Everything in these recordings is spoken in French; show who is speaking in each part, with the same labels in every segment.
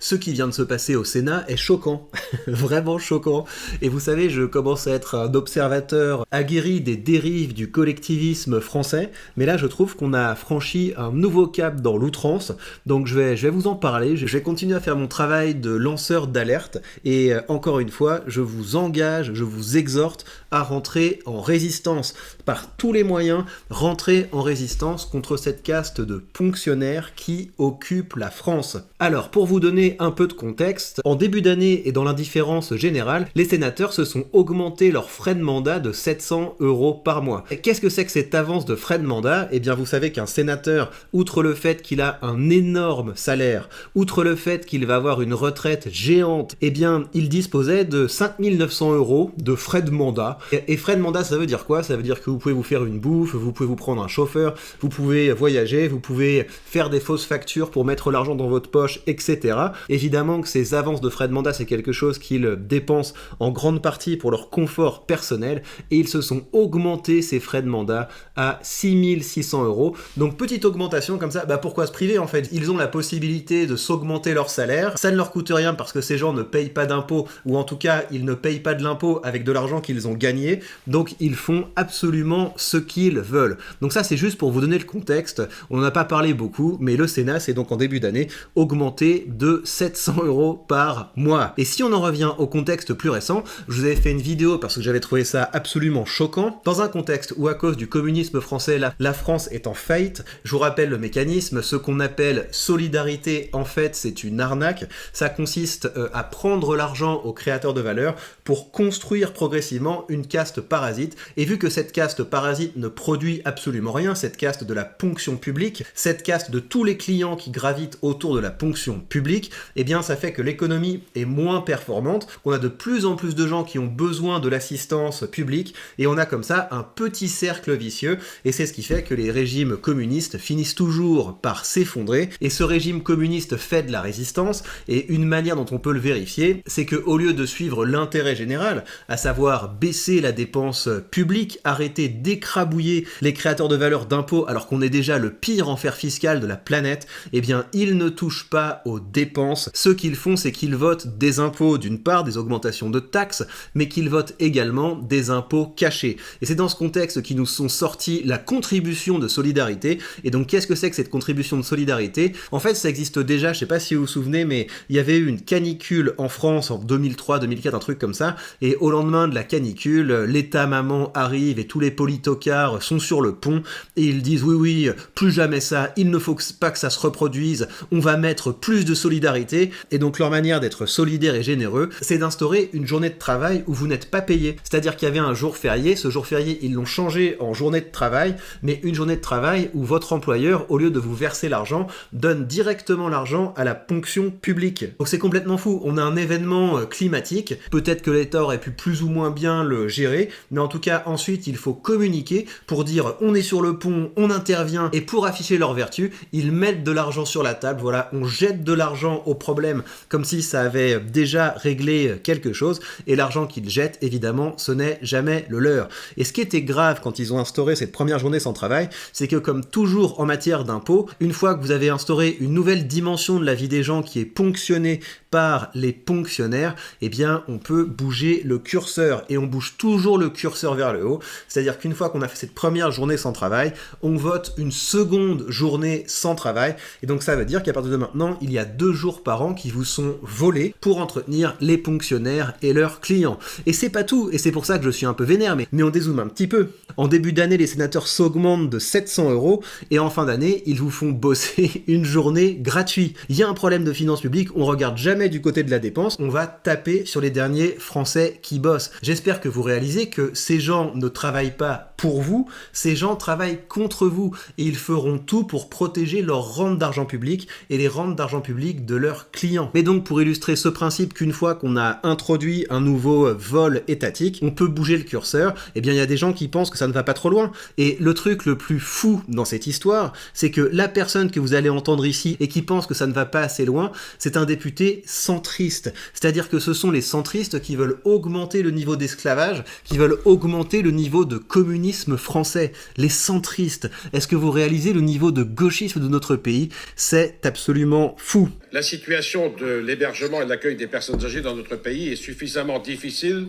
Speaker 1: Ce qui vient de se passer au Sénat est choquant, vraiment choquant. Et vous savez, je commence à être un observateur aguerri des dérives du collectivisme français, mais là je trouve qu'on a franchi un nouveau cap dans l'outrance, donc je vais vous en parler, je vais continuer à faire mon travail de lanceur d'alerte, et encore une fois, je vous engage, je vous exhorte à rentrer en résistance, par tous les moyens, rentrer en résistance contre cette caste de fonctionnaires qui occupe la France. Alors, pour vous donner un peu de contexte, en début d'année et dans l'indifférence générale, les sénateurs se sont augmentés leurs frais de mandat de 700 € par mois. Et qu'est-ce que c'est que cette avance de frais de mandat ? Eh bien, vous savez qu'un sénateur, outre le fait qu'il a un énorme salaire, outre le fait qu'il va avoir une retraite géante, eh bien, il disposait de 5 900 € de frais de mandat. Et frais de mandat, ça veut dire quoi ? Ça veut dire que vous pouvez vous faire une bouffe, vous pouvez vous prendre un chauffeur, vous pouvez voyager, vous pouvez faire des fausses factures pour mettre l'argent dans votre poche, etc. Évidemment que ces avances de frais de mandat, c'est quelque chose qu'ils dépensent en grande partie pour leur confort personnel, et ils se sont augmentés ces frais de mandat à 6 600 €. Donc petite augmentation comme ça, pourquoi se priver en fait ? Ils ont la possibilité de s'augmenter leur salaire, ça ne leur coûte rien parce que ces gens ne payent pas d'impôts, ou en tout cas ils ne payent pas de l'impôt avec de l'argent qu'ils ont gagné, donc ils font absolument ce qu'ils veulent. Donc ça c'est juste pour vous donner le contexte, on n'en a pas parlé beaucoup, mais le Sénat s'est donc en début d'année augmenté de 700 € par mois. Et si on en revient au contexte plus récent, je vous avais fait une vidéo parce que j'avais trouvé ça absolument choquant, dans un contexte où à cause du communisme français, la France est en faillite. Je vous rappelle le mécanisme, ce qu'on appelle solidarité, en fait c'est une arnaque, ça consiste à prendre l'argent aux créateurs de valeur pour construire progressivement une caste parasite, et vu que cette caste parasite ne produit absolument rien, cette caste de la ponction publique, cette caste de tous les clients qui gravitent autour de la ponction publique, eh bien ça fait que l'économie est moins performante, qu'on a de plus en plus de gens qui ont besoin de l'assistance publique, et on a comme ça un petit cercle vicieux, et c'est ce qui fait que les régimes communistes finissent toujours par s'effondrer, et ce régime communiste fait de la résistance, et une manière dont on peut le vérifier, c'est qu'au lieu de suivre l'intérêt général, à savoir baisser la dépense publique, arrêter d'écrabouiller les créateurs de valeur d'impôts alors qu'on est déjà le pire enfer fiscal de la planète, eh bien ils ne touchent pas aux dépenses. Ce qu'ils font, c'est qu'ils votent des impôts, d'une part des augmentations de taxes, mais qu'ils votent également des impôts cachés. Et c'est dans ce contexte qu'ils nous sont sortis la contribution de solidarité. Et donc qu'est-ce que c'est que cette contribution de solidarité ? En fait, ça existe déjà, je sais pas si vous vous souvenez, mais il y avait eu une canicule en France en 2003-2004, un truc comme ça, et au lendemain de la canicule, l'État-maman arrive et tous les politocards sont sur le pont, et ils disent oui, plus jamais ça, il ne faut pas que ça se reproduise, on va mettre plus de solidarité. Et donc leur manière d'être solidaire et généreux, c'est d'instaurer une journée de travail où vous n'êtes pas payé. C'est-à-dire qu'il y avait un jour férié, ce jour férié, ils l'ont changé en journée de travail, mais une journée de travail où votre employeur, au lieu de vous verser l'argent, donne directement l'argent à la ponction publique. Donc c'est complètement fou, on a un événement climatique, peut-être que l'État aurait pu plus ou moins bien le gérer, mais en tout cas ensuite il faut communiquer pour dire on est sur le pont, on intervient, et pour afficher leur vertu, ils mettent de l'argent sur la table, voilà, on jette de l'argent au problème comme si ça avait déjà réglé quelque chose, et l'argent qu'ils jettent, évidemment, ce n'est jamais le leur. Et ce qui était grave quand ils ont instauré cette première journée sans travail, c'est que comme toujours en matière d'impôts, une fois que vous avez instauré une nouvelle dimension de la vie des gens qui est ponctionnée par les ponctionnaires, eh bien on peut bouger le curseur, et on bouge toujours le curseur vers le haut, c'est-à-dire qu'une fois qu'on a fait cette première journée sans travail, on vote une seconde journée sans travail, et donc ça veut dire qu'à partir de maintenant, il y a 2 jours par an qui vous sont volés pour entretenir les ponctionnaires et leurs clients. Et c'est pas tout, et c'est pour ça que je suis un peu vénère, mais on dézoome un petit peu. En début d'année, les sénateurs s'augmentent de 700 €, et en fin d'année, ils vous font bosser une journée gratuite. Il y a un problème de finances publiques, on regarde jamais du côté de la dépense, on va taper sur les derniers Français qui bossent. J'espère que vous réalisez que ces gens ne travaillent pas pour vous, ces gens travaillent contre vous, et ils feront tout pour protéger leurs rentes d'argent public et les rentes d'argent public de leurs clients. Mais donc pour illustrer ce principe qu'une fois qu'on a introduit un nouveau vol étatique, on peut bouger le curseur, eh bien il y a des gens qui pensent que ça ne va pas trop loin. Et le truc le plus fou dans cette histoire, c'est que la personne que vous allez entendre ici et qui pense que ça ne va pas assez loin, c'est un député centriste. C'est-à-dire que ce sont les centristes qui veulent augmenter le niveau d'esclavage, qui veulent augmenter le niveau de communisme communisme français, les centristes. Est-ce que vous réalisez le niveau de gauchisme de notre pays? C'est absolument fou.
Speaker 2: La situation de l'hébergement et de l'accueil des personnes âgées dans notre pays est suffisamment difficile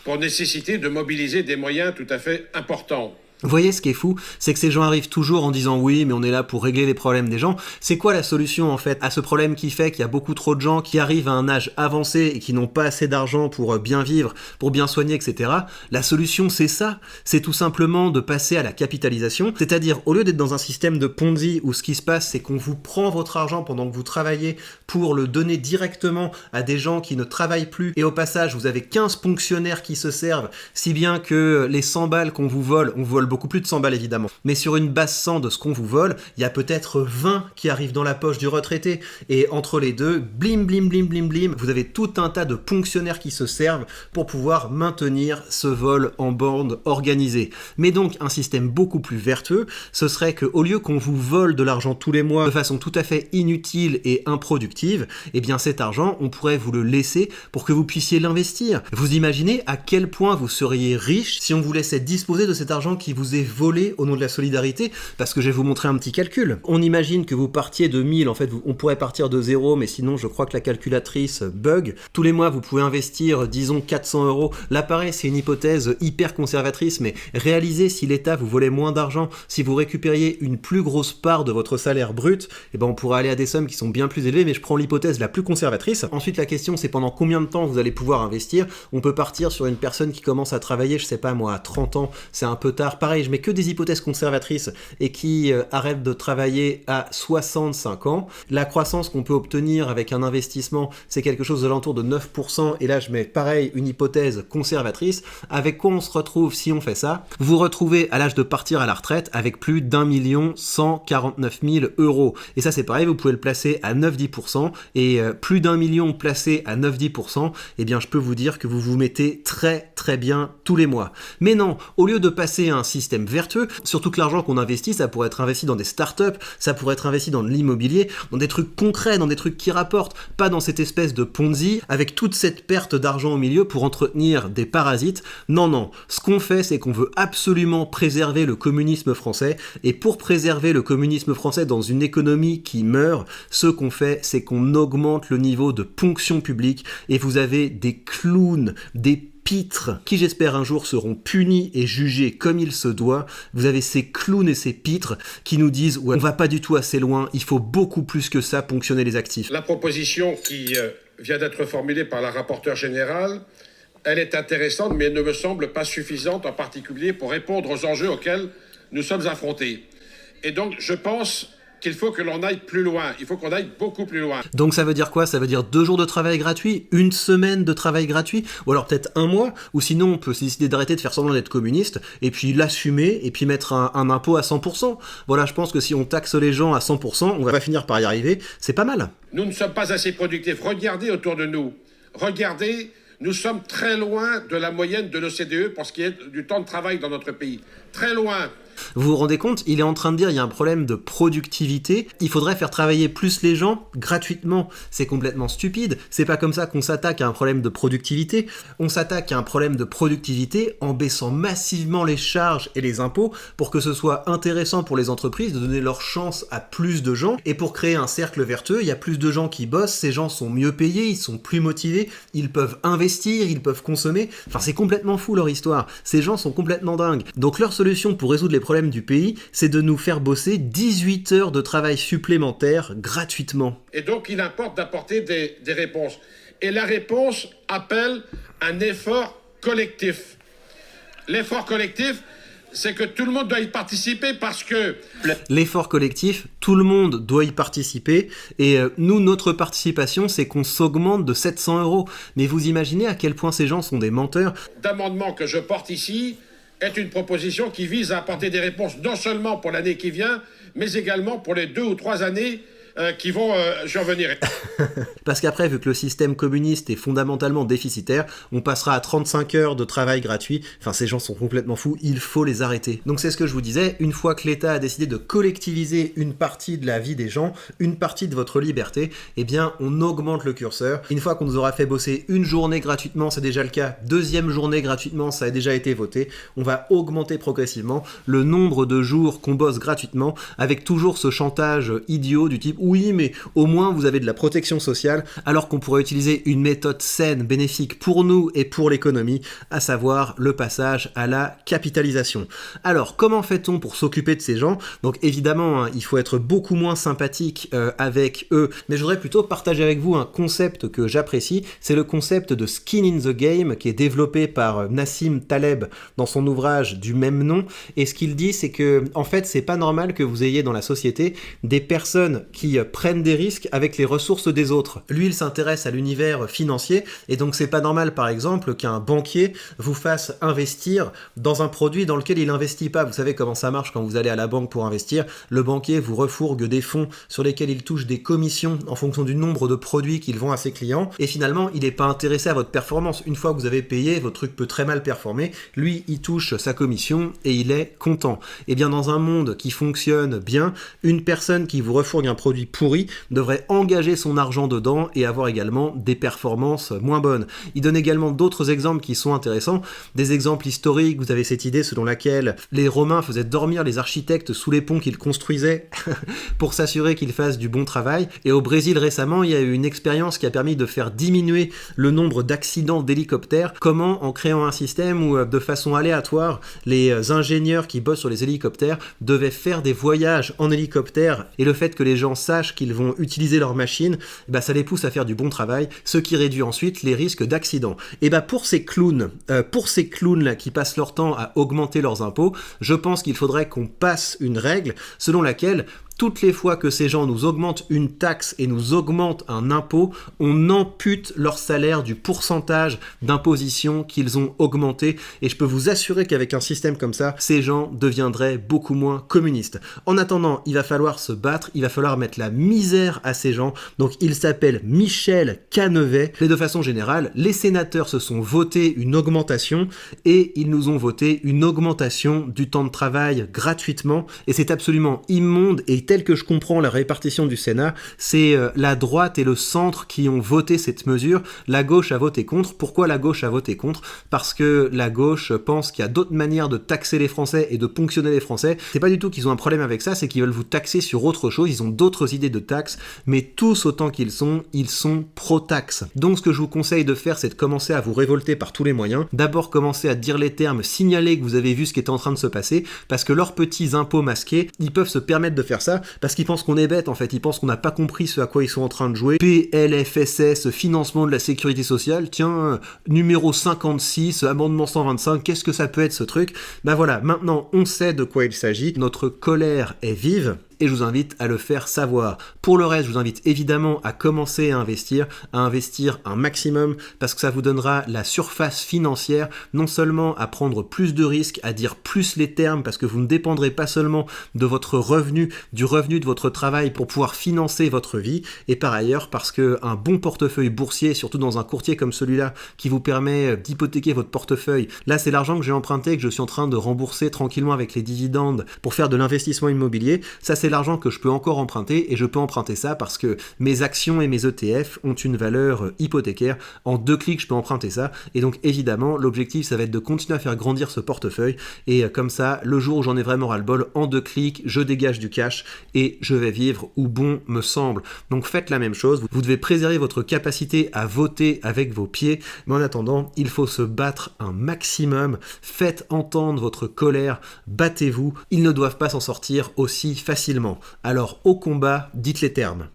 Speaker 2: pour nécessiter de mobiliser des moyens tout à fait importants.
Speaker 1: Vous voyez, ce qui est fou, c'est que ces gens arrivent toujours en disant oui, mais on est là pour régler les problèmes des gens. C'est quoi la solution en fait à ce problème qui fait qu'il y a beaucoup trop de gens qui arrivent à un âge avancé et qui n'ont pas assez d'argent pour bien vivre, pour bien soigner, etc. La solution, c'est ça. C'est tout simplement de passer à la capitalisation. C'est-à-dire, au lieu d'être dans un système de Ponzi où ce qui se passe, c'est qu'on vous prend votre argent pendant que vous travaillez pour le donner directement à des gens qui ne travaillent plus. Et au passage, vous avez 15 fonctionnaires qui se servent, si bien que les 100 balles qu'on vous vole, on vole beaucoup plus de 100 balles évidemment, mais sur une base 100 de ce qu'on vous vole, il y a peut-être 20 qui arrivent dans la poche du retraité, et entre les deux, blim blim blim blim blim, vous avez tout un tas de fonctionnaires qui se servent pour pouvoir maintenir ce vol en bande organisée. Mais donc un système beaucoup plus vertueux, ce serait qu'au lieu qu'on vous vole de l'argent tous les mois de façon tout à fait inutile et improductive, eh bien cet argent, on pourrait vous le laisser pour que vous puissiez l'investir. Vous imaginez à quel point vous seriez riche si on vous laissait disposer de cet argent qui vous est volé au nom de la solidarité? Parce que je vais vous montrer un petit calcul. On imagine que vous partiez de 1000, en fait on pourrait partir de 0, mais sinon je crois que la calculatrice bug. Tous les mois vous pouvez investir, disons 400 euros. Là pareil, c'est une hypothèse hyper conservatrice, mais réalisez si l'État vous volait moins d'argent, si vous récupériez une plus grosse part de votre salaire brut, eh ben on pourrait aller à des sommes qui sont bien plus élevées, mais je prends l'hypothèse la plus conservatrice. Ensuite la question c'est pendant combien de temps vous allez pouvoir investir. On peut partir sur une personne qui commence à travailler, je sais pas moi, à 30 ans, c'est un peu tard. Pareil, je mets que des hypothèses conservatrices et qui arrête de travailler à 65 ans. La croissance qu'on peut obtenir avec un investissement, c'est quelque chose de l'entour de 9%, et là je mets pareil une hypothèse conservatrice. Avec quoi on se retrouve si on fait ça? Vous vous retrouvez à l'âge de partir à la retraite avec plus d'1 149 000 euros. Et ça c'est pareil, vous pouvez le placer à 9-10%, et plus d'1 million placé à 9-10%, eh bien je peux vous dire que vous vous mettez très très bien tous les mois. Mais non, au lieu de passer à un système vertueux, surtout que l'argent qu'on investit, ça pourrait être investi dans des startups, ça pourrait être investi dans de l'immobilier, dans des trucs concrets, dans des trucs qui rapportent, pas dans cette espèce de Ponzi, avec toute cette perte d'argent au milieu pour entretenir des parasites. Non, non, ce qu'on fait, c'est qu'on veut absolument préserver le communisme français, et pour préserver le communisme français dans une économie qui meurt, ce qu'on fait, c'est qu'on augmente le niveau de ponction publique, et vous avez des clowns, des pitres, qui j'espère un jour seront punis et jugés comme il se doit. Vous avez ces clowns et ces pitres qui nous disent ouais, on va pas du tout assez loin, il faut beaucoup plus que ça ponctionner les actifs.
Speaker 2: La proposition qui vient d'être formulée par la rapporteure générale, elle est intéressante, mais elle ne me semble pas suffisante, en particulier pour répondre aux enjeux auxquels nous sommes affrontés. Et donc, je pense qu'il faut que l'on aille plus loin. Il faut qu'on aille beaucoup plus loin.
Speaker 1: Donc ça veut dire quoi? Ça veut dire 2 jours de travail gratuit, 1 semaine de travail gratuit, ou alors peut-être 1 mois, ou sinon on peut décider d'arrêter de faire semblant d'être communiste, et puis l'assumer, et puis mettre un impôt à 100%. Voilà, je pense que si on taxe les gens à 100%, on va finir par y arriver, c'est pas mal.
Speaker 2: Nous ne sommes pas assez productifs. Regardez autour de nous. Regardez, nous sommes très loin de la moyenne de l'OCDE pour ce qui est du temps de travail dans notre pays. Très loin.
Speaker 1: Vous vous rendez compte? Il est en train de dire il y a un problème de productivité, il faudrait faire travailler plus les gens gratuitement. C'est complètement stupide, c'est pas comme ça qu'on s'attaque à un problème de productivité. On s'attaque à un problème de productivité en baissant massivement les charges et les impôts pour que ce soit intéressant pour les entreprises de donner leur chance à plus de gens, et pour créer un cercle vertueux, il y a plus de gens qui bossent, ces gens sont mieux payés, ils sont plus motivés, ils peuvent investir, ils peuvent consommer. Enfin c'est complètement fou leur histoire, ces gens sont complètement dingues. Donc leur solution pour résoudre les problème du pays, c'est de nous faire bosser 18 heures de travail supplémentaires gratuitement.
Speaker 2: Et donc, il importe d'apporter des réponses. Et la réponse appelle un effort collectif. L'effort collectif, c'est que tout le monde doit y participer parce que...
Speaker 1: L'effort collectif, tout le monde doit y participer, et nous, notre participation, c'est qu'on s'augmente de 700 euros. Mais vous imaginez à quel point ces gens sont des menteurs?
Speaker 2: L'amendement que je porte ici est une proposition qui vise à apporter des réponses non seulement pour l'année qui vient, mais également pour les 2 ou 3 années qui vont survenir.
Speaker 1: Parce qu'après, vu que le système communiste est fondamentalement déficitaire, on passera à 35 heures de travail gratuit. Enfin, ces gens sont complètement fous, il faut les arrêter. Donc c'est ce que je vous disais, une fois que l'État a décidé de collectiviser une partie de la vie des gens, une partie de votre liberté, eh bien, on augmente le curseur. Une fois qu'on nous aura fait bosser une journée gratuitement, c'est déjà le cas, deuxième journée gratuitement, ça a déjà été voté, on va augmenter progressivement le nombre de jours qu'on bosse gratuitement, avec toujours ce chantage idiot du type « oui, mais au moins vous avez de la protection sociale », alors qu'on pourrait utiliser une méthode saine, bénéfique pour nous et pour l'économie, à savoir le passage à la capitalisation. Alors, comment fait-on pour s'occuper de ces gens? Donc évidemment, hein, il faut être beaucoup moins sympathique avec eux, mais je voudrais plutôt partager avec vous un concept que j'apprécie, c'est le concept de skin in the game qui est développé par Nassim Taleb dans son ouvrage du même nom, et ce qu'il dit c'est que en fait c'est pas normal que vous ayez dans la société des personnes qui prennent des risques avec les ressources des autres. Lui il s'intéresse à l'univers financier, et donc c'est pas normal par exemple qu'un banquier vous fasse investir dans un produit dans lequel il investit pas. Vous savez comment ça marche quand vous allez à la banque pour investir, le banquier vous refourgue des fonds sur lesquels il touche des commissions en fonction du nombre de produits qu'il vend à ses clients, et finalement il n'est pas intéressé à votre performance. Une fois que vous avez payé, votre truc peut très mal performer, lui il touche sa commission et il est content. Et bien dans un monde qui fonctionne bien, une personne qui vous refourgue un produit pourri devrait engager son argent dedans et avoir également des performances moins bonnes. Il donne également d'autres exemples qui sont intéressants, des exemples historiques. Vous avez cette idée selon laquelle les Romains faisaient dormir les architectes sous les ponts qu'ils construisaient pour s'assurer qu'ils fassent du bon travail, et au Brésil récemment il y a eu une expérience qui a permis de faire diminuer le nombre d'accidents d'hélicoptères. Comment? En créant un système où de façon aléatoire les ingénieurs qui bossent sur les hélicoptères devaient faire des voyages en hélicoptère, et le fait que les gens sachent qu'ils vont utiliser leur machine, bah, ça les pousse à faire du bon travail, ce qui réduit ensuite les risques d'accident. Et bah pour ces clowns là qui passent leur temps à augmenter leurs impôts, je pense qu'il faudrait qu'on passe une règle selon laquelle toutes les fois que ces gens nous augmentent une taxe et nous augmentent un impôt, on ampute leur salaire du pourcentage d'imposition qu'ils ont augmenté. Et je peux vous assurer qu'avec un système comme ça, ces gens deviendraient beaucoup moins communistes. En attendant, il va falloir se battre, il va falloir mettre la misère à ces gens. Donc il s'appelle Michel Canevet. Mais de façon générale, les sénateurs se sont votés une augmentation, et ils nous ont voté une augmentation du temps de travail gratuitement. Et c'est absolument immonde, et tel que je comprends la répartition du Sénat, c'est la droite et le centre qui ont voté cette mesure. La gauche a voté contre. Pourquoi la gauche a voté contre? Parce que la gauche pense qu'il y a d'autres manières de taxer les Français et de ponctionner les Français. C'est pas du tout qu'ils ont un problème avec ça, c'est qu'ils veulent vous taxer sur autre chose. Ils ont d'autres idées de taxes, mais tous autant qu'ils sont pro-taxes. Donc ce que je vous conseille de faire, c'est de commencer à vous révolter par tous les moyens. D'abord commencer à dire les termes, signaler que vous avez vu ce qui est en train de se passer, parce que leurs petits impôts masqués, ils peuvent se permettre de faire ça parce qu'ils pensent qu'on est bête en fait, ils pensent qu'on n'a pas compris ce à quoi ils sont en train de jouer. PLFSS, financement de la sécurité sociale, tiens, numéro 56, amendement 125, qu'est-ce que ça peut être ce truc? Ben voilà, maintenant on sait de quoi il s'agit, notre colère est vive, et je vous invite à le faire savoir. Pour le reste, je vous invite évidemment à commencer à investir un maximum, parce que ça vous donnera la surface financière, non seulement à prendre plus de risques, à dire plus les termes, parce que vous ne dépendrez pas seulement de votre revenu, du revenu de votre travail pour pouvoir financer votre vie, et par ailleurs parce qu'un bon portefeuille boursier, surtout dans un courtier comme celui-là, qui vous permet d'hypothéquer votre portefeuille, là c'est l'argent que j'ai emprunté, que je suis en train de rembourser tranquillement avec les dividendes pour faire de l'investissement immobilier, ça c'est l'argent que je peux encore emprunter, et je peux emprunter ça parce que mes actions et mes ETF ont une valeur hypothécaire. En 2 clics je peux emprunter ça, et donc évidemment l'objectif ça va être de continuer à faire grandir ce portefeuille, et comme ça le jour où j'en ai vraiment ras-le-bol, en 2 clics je dégage du cash et je vais vivre où bon me semble. Donc faites la même chose, vous devez préserver votre capacité à voter avec vos pieds, mais en attendant il faut se battre un maximum. Faites entendre votre colère, battez-vous, ils ne doivent pas s'en sortir aussi facilement. Alors au combat, dites les termes.